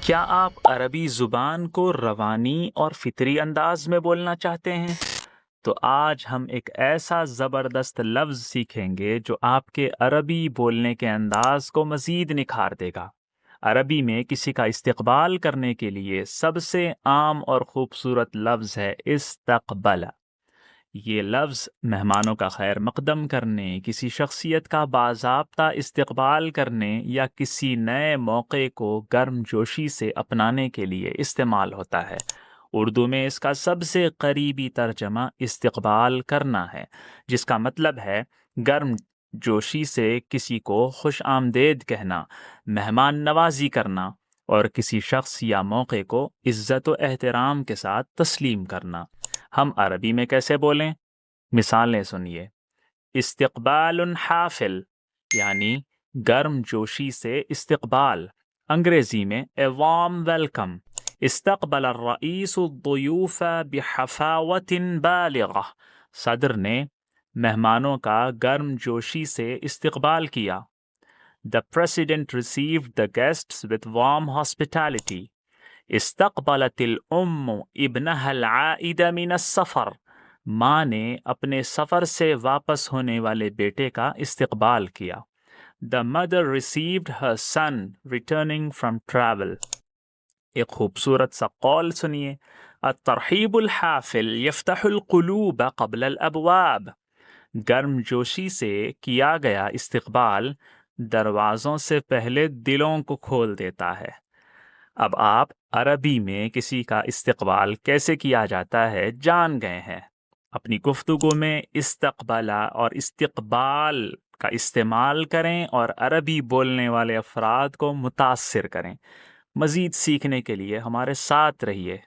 کیا آپ عربی زبان کو روانی اور فطری انداز میں بولنا چاہتے ہیں؟ تو آج ہم ایک ایسا زبردست لفظ سیکھیں گے جو آپ کے عربی بولنے کے انداز کو مزید نکھار دے گا۔ عربی میں کسی کا استقبال کرنے کے لیے سب سے عام اور خوبصورت لفظ ہے استقبل۔ یہ لفظ مہمانوں کا خیر مقدم کرنے، کسی شخصیت کا باضابطہ استقبال کرنے یا کسی نئے موقع کو گرم جوشی سے اپنانے کے لیے استعمال ہوتا ہے۔ اردو میں اس کا سب سے قریبی ترجمہ استقبال کرنا ہے، جس کا مطلب ہے گرم جوشی سے کسی کو خوش آمدید کہنا، مہمان نوازی کرنا اور کسی شخص یا موقع کو عزت و احترام کے ساتھ تسلیم کرنا۔ ہم عربی میں کیسے بولیں؟ مثالیں سنیے۔ استقبال حافل یعنی گرم جوشی سے استقبال۔ انگریزی میں a warm welcome۔ استقبل الرئیس الضیوف بحفاوت بالغہ۔ صدر نے مہمانوں کا گرم جوشی سے استقبال کیا۔ The president received the guests with warm hospitality۔ استقبلت الام ابنها العائد من السفر۔ ماں نے اپنے سفر سے واپس ہونے والے بیٹے کا استقبال کیا۔ The mother received her son returning from travel۔ ایک خوبصورت سا قول سنیے۔ الترحیب الحافل یفتح القلوب قبل الابواب۔ گرم جوشی سے کیا گیا استقبال دروازوں سے پہلے دلوں کو کھول دیتا ہے۔ اب آپ عربی میں کسی کا استقبال کیسے کیا جاتا ہے جان گئے ہیں۔ اپنی گفتگو میں استقبالہ اور استقبال کا استعمال کریں اور عربی بولنے والے افراد کو متاثر کریں۔ مزید سیکھنے کے لیے ہمارے ساتھ رہیے۔